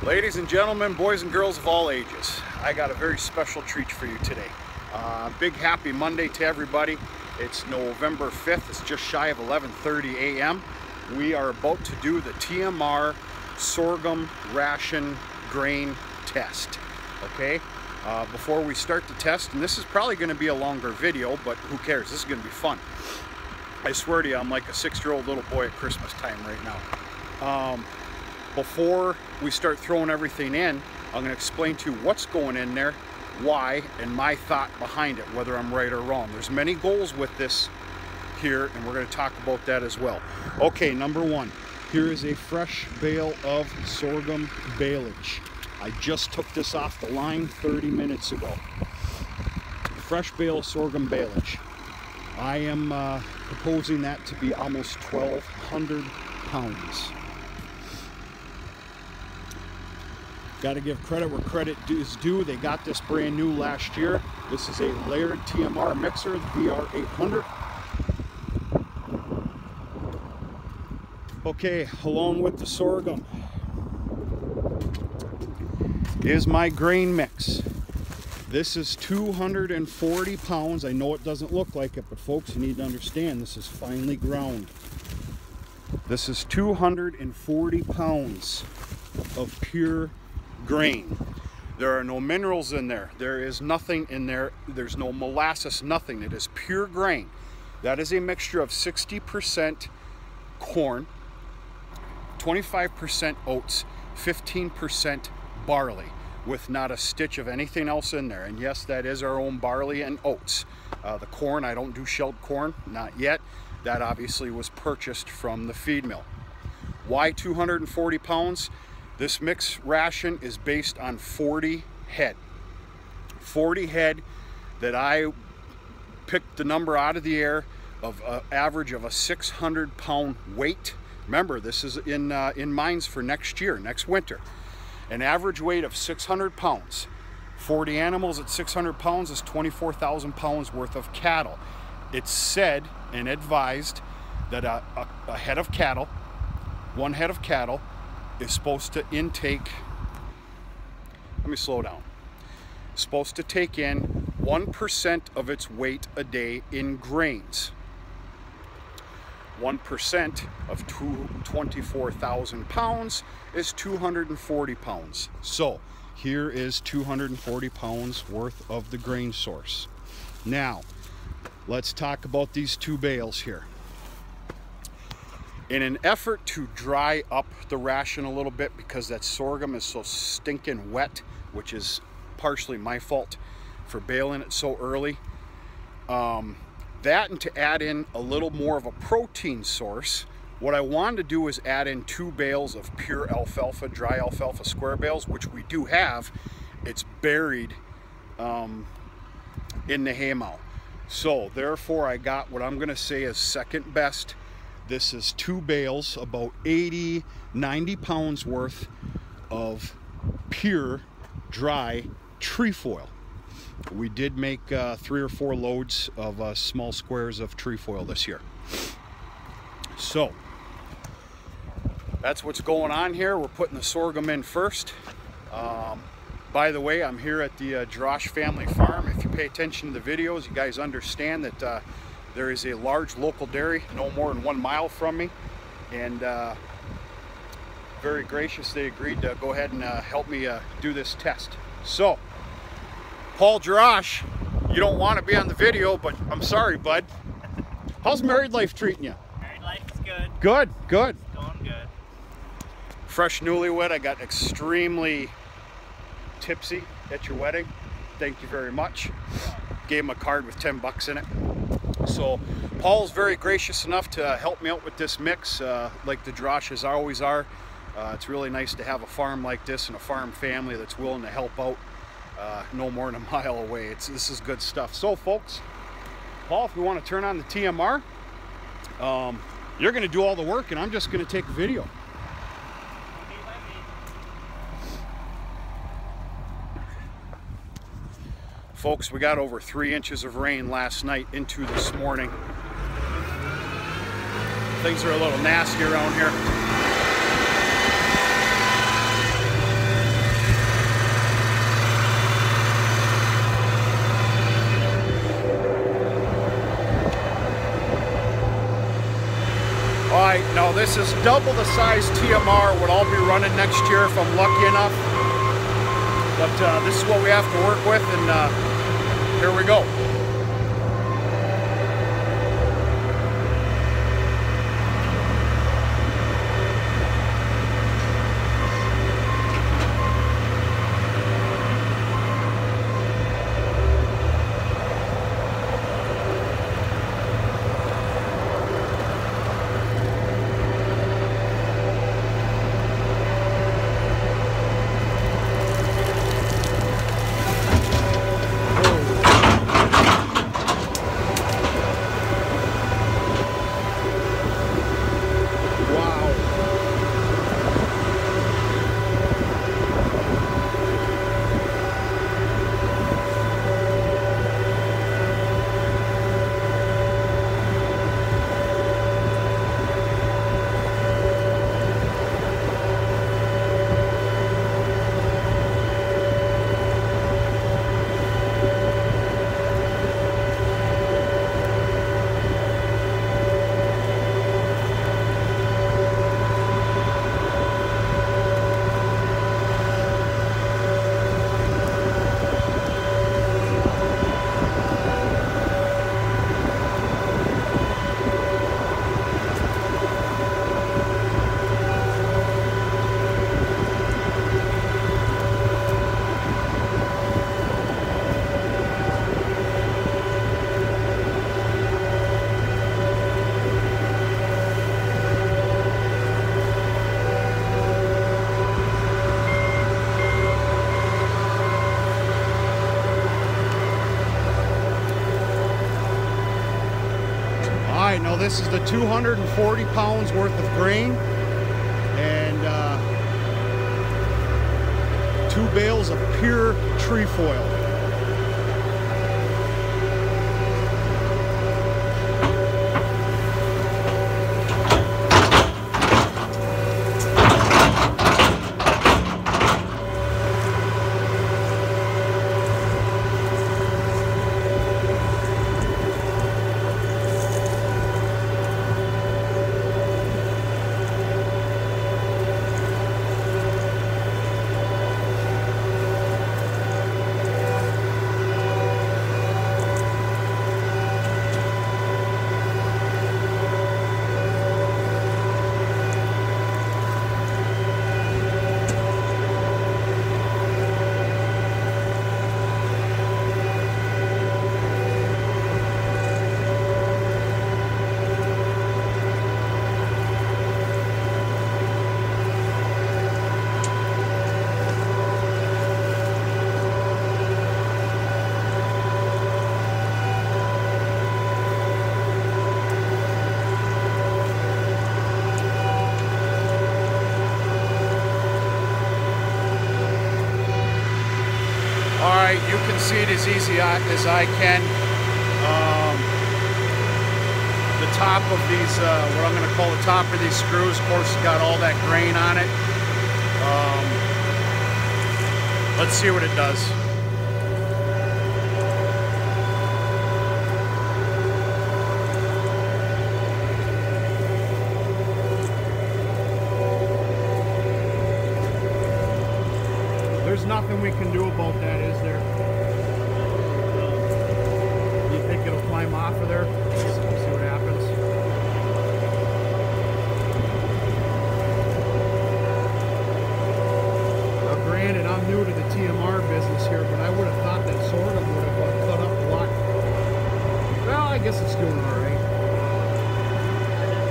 Ladies and gentlemen, boys and girls of all ages, I got a very special treat for you today. Big happy Monday to everybody. It's November 5th. It's just shy of 11:30 a.m. We are about to do the TMR sorghum ration grain test. Okay? Before we start the test, and this is probably going to be a longer video, but who cares? This is going to be fun. I swear to you, I'm like a 6-year-old little boy at Christmas time right now. Before we start throwing everything in, I'm going to explain to you what's going in there, why, and my thought behind it, whether I'm right or wrong. There's many goals with this here, and we're going to talk about that as well. Okay, number one, here is a fresh bale of sorghum baleage. I just took this off the line 30 minutes ago. Fresh bale of sorghum baleage. I am proposing that to be almost 1,200 pounds. Got to give credit where credit is due. They got this brand new last year. This is a layered TMR mixer, the VR800. Okay, along with the sorghum is my grain mix. This is 240 pounds. I know it doesn't look like it, but folks, you need to understand this is finely ground. This is 240 pounds of pure grain. There are no minerals in there. There is nothing in there. There's no molasses, nothing. It is pure grain. That is a mixture of 60% corn, 25% oats, 15% barley, with not a stitch of anything else in there. And yes, that is our own barley and oats. The corn, I don't do shelled corn, not yet. That obviously was purchased from the feed mill. Why 240 pounds? This mix ration is based on 40 head. 40 head that I picked the number out of the air of an average of a 600-pound weight. Remember, this is in mines for next year, next winter. An average weight of 600 pounds. 40 animals at 600 pounds is 24,000 pounds worth of cattle. It's said and advised that a head of cattle, one head of cattle, is supposed to intake, let me slow down, supposed to take in 1% of its weight a day in grains. 1% of 24,000 pounds is 240 pounds. So here is 240 pounds worth of the grain source. Now, let's talk about these two bales here. In an effort to dry up the ration a little bit, because that sorghum is so stinking wet, which is partially my fault for baling it so early, that and to add in a little more of a protein source, what I wanted to do is add in 2 bales of pure alfalfa, dry alfalfa square bales, which we do have. It's buried in the haymow. So therefore I got what I'm gonna say is second best. This is 2 bales, about 80, 90 pounds worth of pure dry trefoil. We did make 3 or 4 loads of small squares of trefoil this year. So that's what's going on here. We're putting the sorghum in first. By the way, I'm here at the Drosh family farm. If you pay attention to the videos, you guys understand that there is a large local dairy no more than 1 mile from me, and very gracious, they agreed to go ahead and help me do this test. So, Paul Drosh, you don't want to be on the video, but I'm sorry, bud. How's married life treating you? Married life is good. Good, good. It's going good. Fresh newlywed. I got extremely tipsy at your wedding. Thank you very much. Gave him a card with 10 bucks in it. So Paul's very gracious enough to help me out with this mix, like the Droshes always are. It's really nice to have a farm like this and a farm family that's willing to help out no more than a mile away. This is good stuff. So folks, Paul, if we want to turn on the TMR, you're going to do all the work and I'm just going to take a video. Folks, we got over 3 inches of rain last night into this morning. Things are a little nasty around here. Now this is double the size TMR what I'll be running next year if I'm lucky enough. But this is what we have to work with, and here we go. Alright, now this is the 240 pounds worth of grain and 2 bales of pure trefoil. Alright, you can see it as easy as I can. The top of these, what I'm going to call the top of these screws, of course, got all that grain on it. Let's see what it does. There's nothing we can do about that, is there? You think it'll climb off of there? See what happens. Now granted, I'm new to the TMR business here, but I would have thought that Sorghum would have cut up a lot. Well, I guess it's doing all right.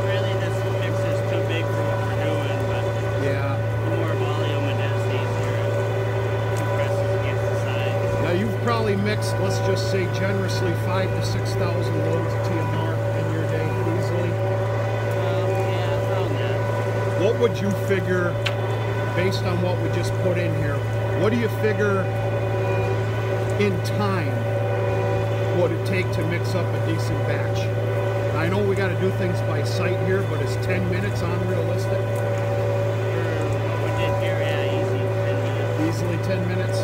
Really, this mix is too big for what we're doing, but yeah. The more volume it is, the easier it compresses against the side. Now you've probably mixed, let's just say generously, 5,000 to 6,000 loads of TMR in your day easily. Yeah, around that. What would you figure, based on what we just put in here, what do you figure in time would it take to mix up a decent batch? I know we got to do things by sight here, but is 10 minutes unrealistic? For what we did here, yeah, easy, 10 minutes. Easily 10 minutes?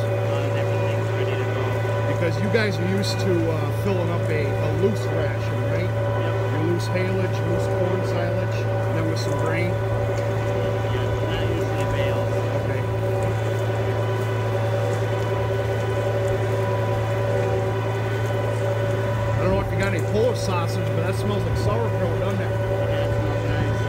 Everything's ready to go. Because you guys are used to filling up a loose ration, right? Yep. Your loose haylage, loose corn silage, and then with some grain? Yeah, not usually bales. Okay. I don't know if you got any Polish sausage, but that smells like sauerkraut, doesn't it? Yeah, it smells nice.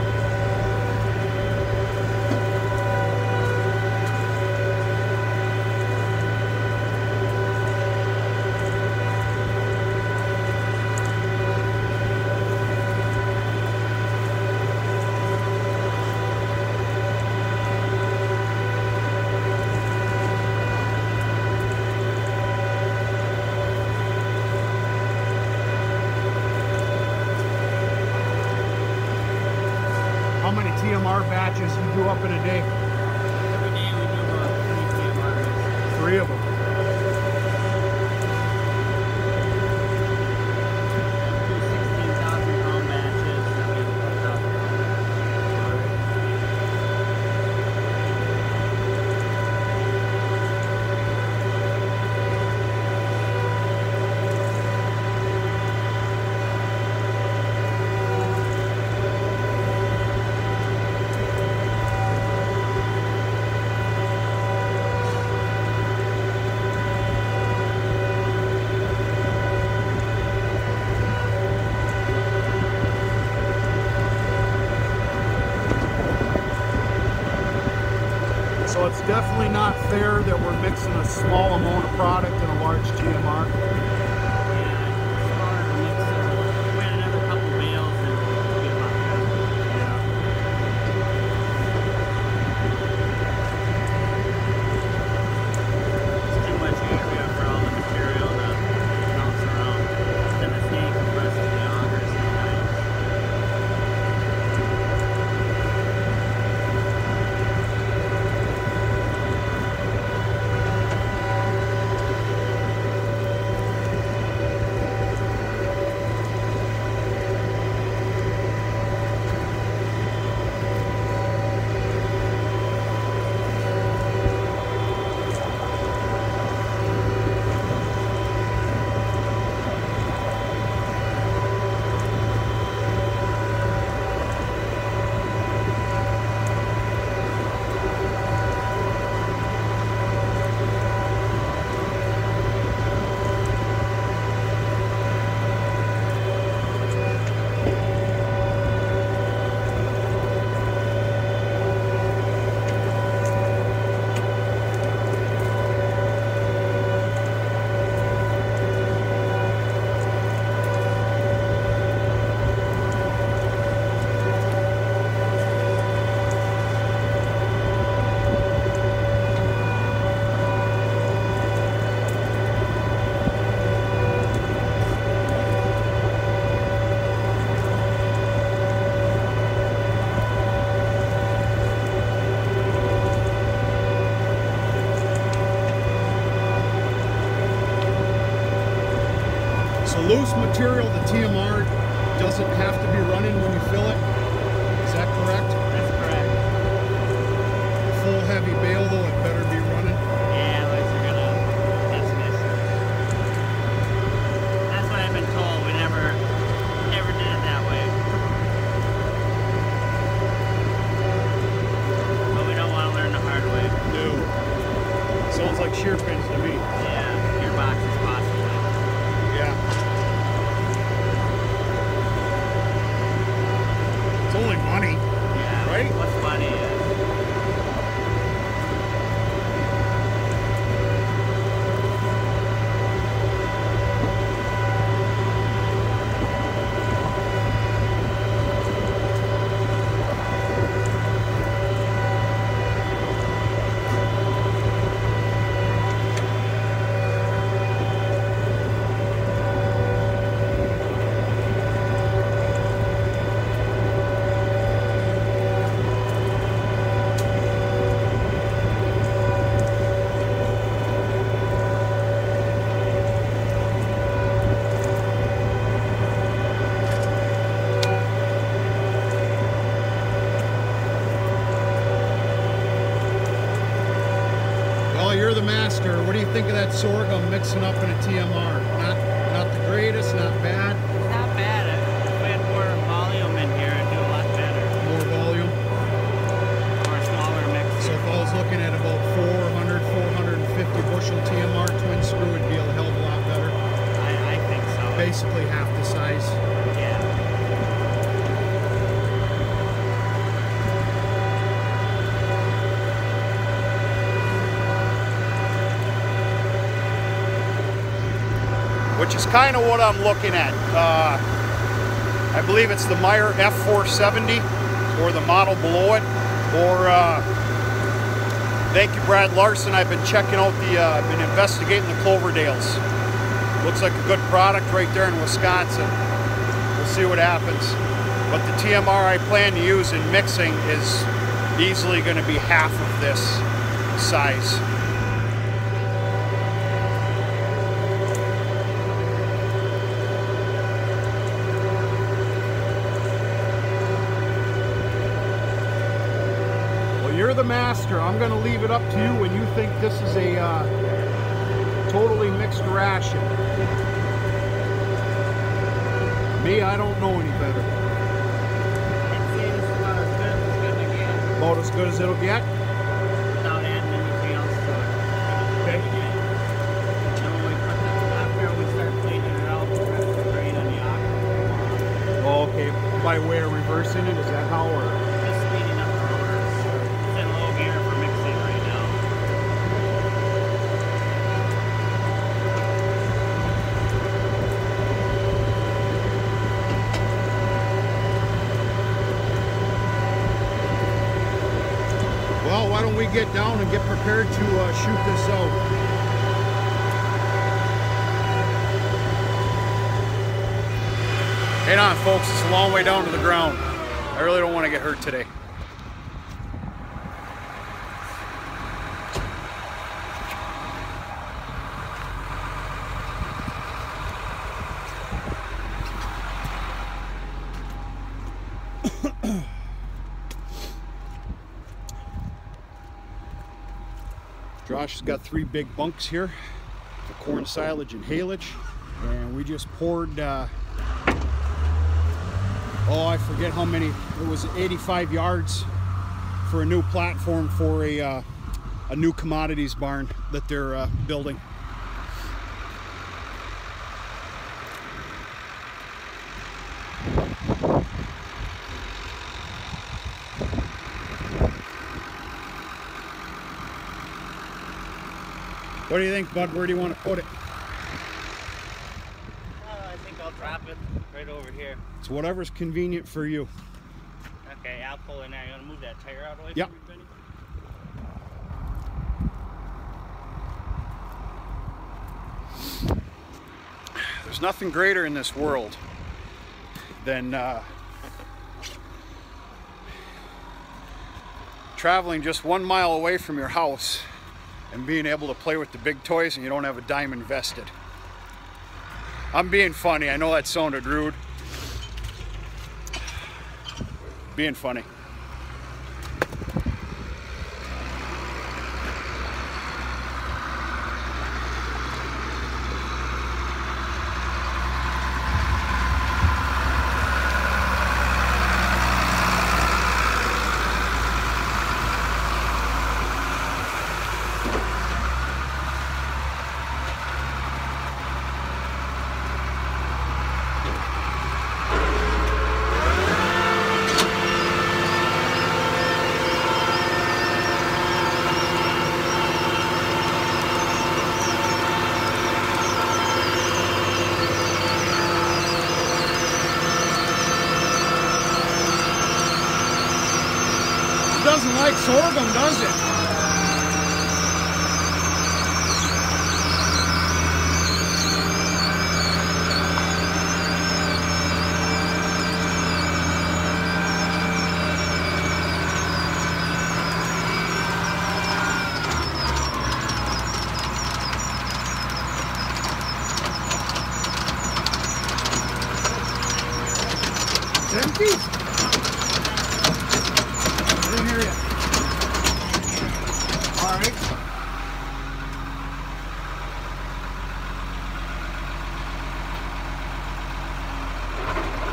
How many TMR batches you do up in a day? Every day we do about 3 TMR mixes. 3 of them. We do 16,000 pound batches that we put out. So it's definitely not fair that we're mixing a small amount of product in a large TMR. Yeah, it's hard to mix it. We had another couple bales and it'll be a lot better. It's too much area for all the material to bounce around. Then the snake compresses the augers sometimes. So loose material, the TMR doesn't have to be running when you fill it. Is that correct? That's correct. Full heavy bale though, it better be running. Yeah, otherwise you're gonna have some issues. That's what I've been told. We never did it that way. But we don't want to learn the hard way. No. Sounds like shear pins to me. Yeah, gearboxes possibly. Yeah. It's only money. Yeah, Right? what's funny is You're the master. What do you think of that sorghum mixing up in a TMR? Not the greatest, not bad. it's not bad. If we had more volume in here, it'd do a lot better. More volume. commercial TMR twin screw would be a hell of a lot better. I think so. Basically half the size. Yeah. Which is kind of what I'm looking at. I believe it's the Meyer F470 or the model below it. Or thank you, Brad Larson. I've been checking out I've been investigating the Cloverdales. Looks like a good product right there in Wisconsin. We'll see what happens. But the TMR I plan to use in mixing is easily going to be half of this size. You're the master. I'm going to leave it up to you when you think this is a totally mixed ration. Me, I don't know any better. It seems about as good as it's going to get. About as good as it'll get? Without adding anything else to it. Okay. Then when we put that, after we start cleaning it out, we'll have to drain on the aqua. Oh, okay. By way of reversing it, is that how? Or? Just speeding up the rotors. It's in low gear for mixing right now. Well, why don't we get down and get prepared to shoot this out. Hang on, folks. It's a long way down to the ground. I really don't want to get hurt today. Josh has got 3 big bunks here, the corn silage and haylage, and we just poured, oh, I forget how many, it was 85 yards for a new platform for a new commodities barn that they're building. What do you think, bud? Where do you want to put it? I think I'll drop it right over here. It's whatever's convenient for you. Okay, I'll pull in there. You want to move that tire out of the way? Yep. For everybody? There's nothing greater in this world than traveling just 1 mile away from your house and being able to play with the big toys and you don't have a dime invested. I'm being funny. I know that sounded rude. Being funny. Doesn't like sorghum, does it? It's empty.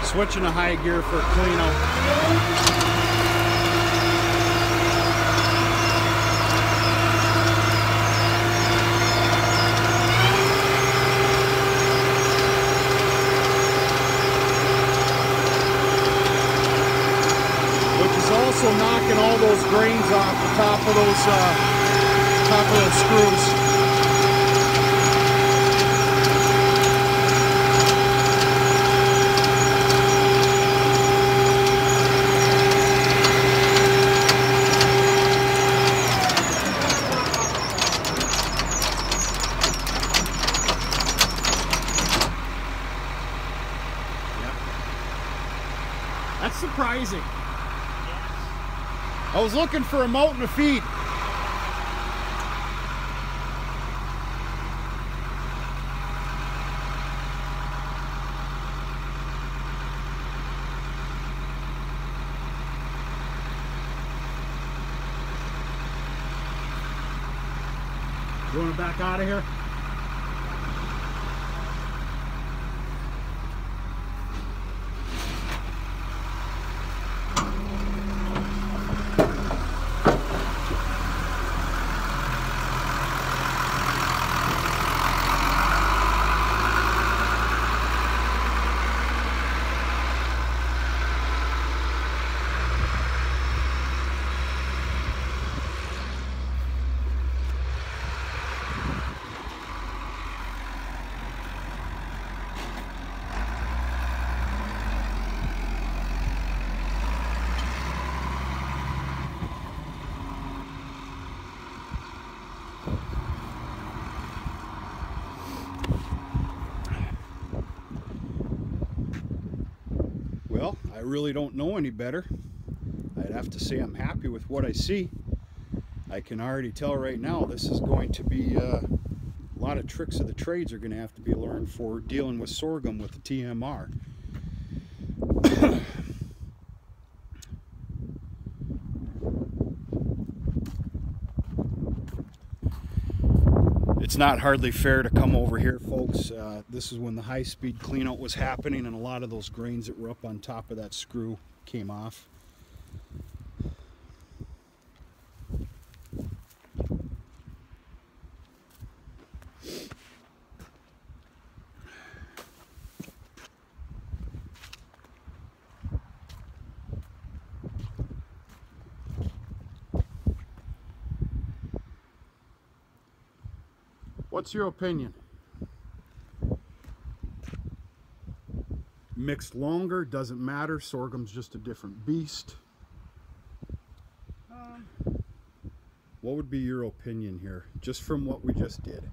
Switching to high gear for clean out. grains off the top of those screws. That's surprising. I was looking for a mountain of feed. You want to back out of here? Well, I really don't know any better. I'd have to say I'm happy with what I see. I can already tell right now this is going to be a lot of tricks of the trades are going to have to be learned for dealing with sorghum with the TMR. It's not hardly fair to come over here, folks. This is when the high-speed cleanout was happening and a lot of those grains that were up on top of that screw came off. What's your opinion? Mixed longer, doesn't matter. Sorghum's just a different beast. What would be your opinion here, just from what we just did?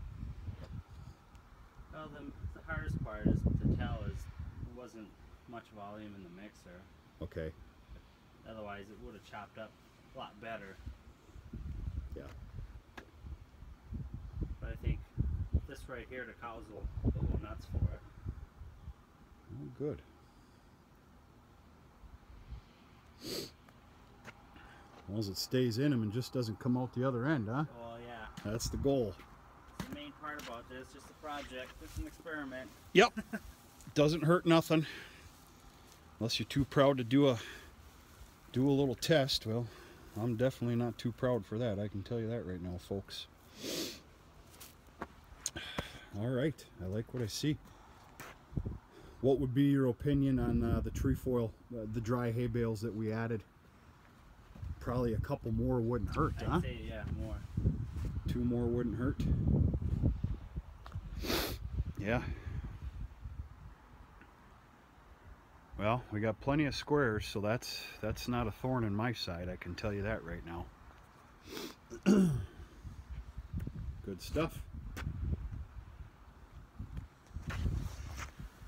Well, the hardest part is to tell is there wasn't much volume in the mixer. Okay. Otherwise, it would have chopped up a lot better. Yeah. But I think this right here, the cows will go nuts for it. Oh, good. As long as it stays in them and just doesn't come out the other end, huh? Well, yeah. That's the goal. That's the main part about this, just a project, just an experiment. Yep. Doesn't hurt nothing. Unless you're too proud to do a little test. Well, I'm definitely not too proud for that. I can tell you that right now, folks. All right, I like what I see. What would be your opinion on the trefoil, the dry hay bales that we added? Probably a couple more wouldn't hurt, huh? I'd say, yeah, more. 2 more wouldn't hurt. Yeah. Well, we got plenty of squares, so that's not a thorn in my side. I can tell you that right now. Good stuff.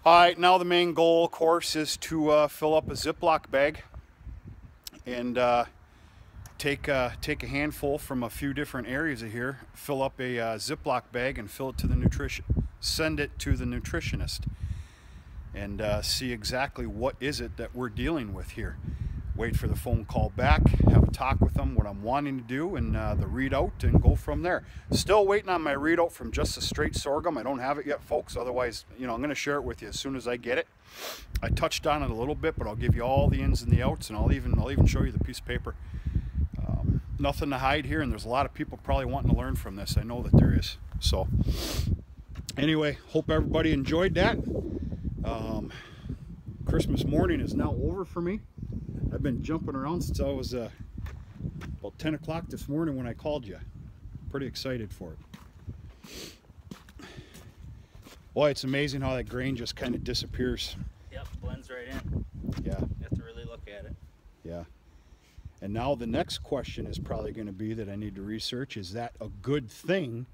Alright, now the main goal, of course, is to fill up a Ziploc bag and take a handful from a few different areas of here, fill up a Ziploc bag and fill it to send it to the nutritionist and see exactly what is it that we're dealing with here. Wait for the phone call back, have a talk with them, what I'm wanting to do, and the readout, and go from there. Still waiting on my readout from just a straight sorghum. I don't have it yet, folks. Otherwise, you know, I'm going to share it with you as soon as I get it. I touched on it a little bit, but I'll give you all the ins and the outs, and I'll even show you the piece of paper. Nothing to hide here, and there's a lot of people probably wanting to learn from this. I know that there is. So, anyway, hope everybody enjoyed that. Christmas morning is now over for me. I've been jumping around since I was about 10 o'clock this morning when I called you. Pretty excited for it. Boy, it's amazing how that grain just kind of disappears. Yep, blends right in. Yeah. You have to really look at it. Yeah. And now the next question is probably going to be that I need to research, is that a good thing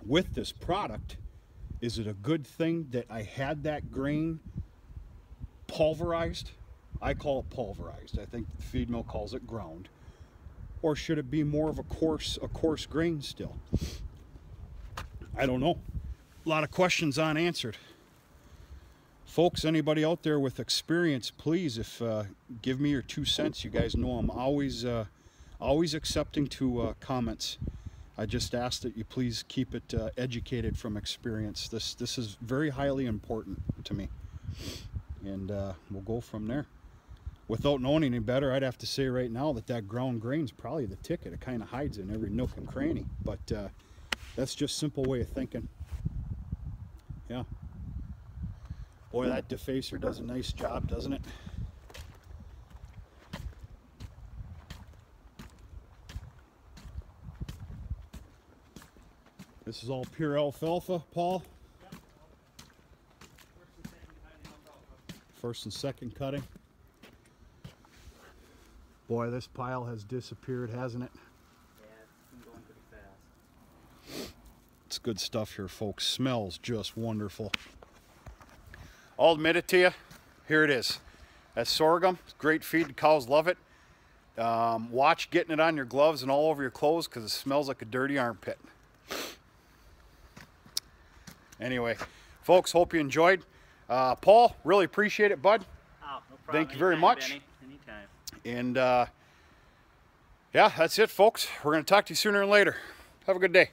with this product? Is it a good thing that I had that grain pulverized? I call it pulverized. I think the feed mill calls it ground. Or should it be more of a coarse grain still? I don't know. A lot of questions unanswered. Folks, anybody out there with experience, please, give me your 2 cents. You guys know I'm always accepting to comments. I just ask that you please keep it educated from experience. This is very highly important to me, and we'll go from there. Without knowing any better, I'd have to say right now that ground grain's probably the ticket. It kind of hides in every nook and cranny, but that's just simple way of thinking. Yeah. Boy, that defacer does a nice job, doesn't it? This is all pure alfalfa, Paul? Yep. First and second cutting. Boy, this pile has disappeared, hasn't it? Yeah, it's been going pretty fast. It's good stuff here, folks. Smells just wonderful. I'll admit it to you. Here it is. That's sorghum. It's great feed. The cows love it. Watch getting it on your gloves and all over your clothes because it smells like a dirty armpit. Anyway, folks, hope you enjoyed. Paul, really appreciate it, bud. Oh, no problem. Thank you very much. Benny. Anytime. And yeah, that's it, folks. We're going to talk to you sooner and later. Have a good day.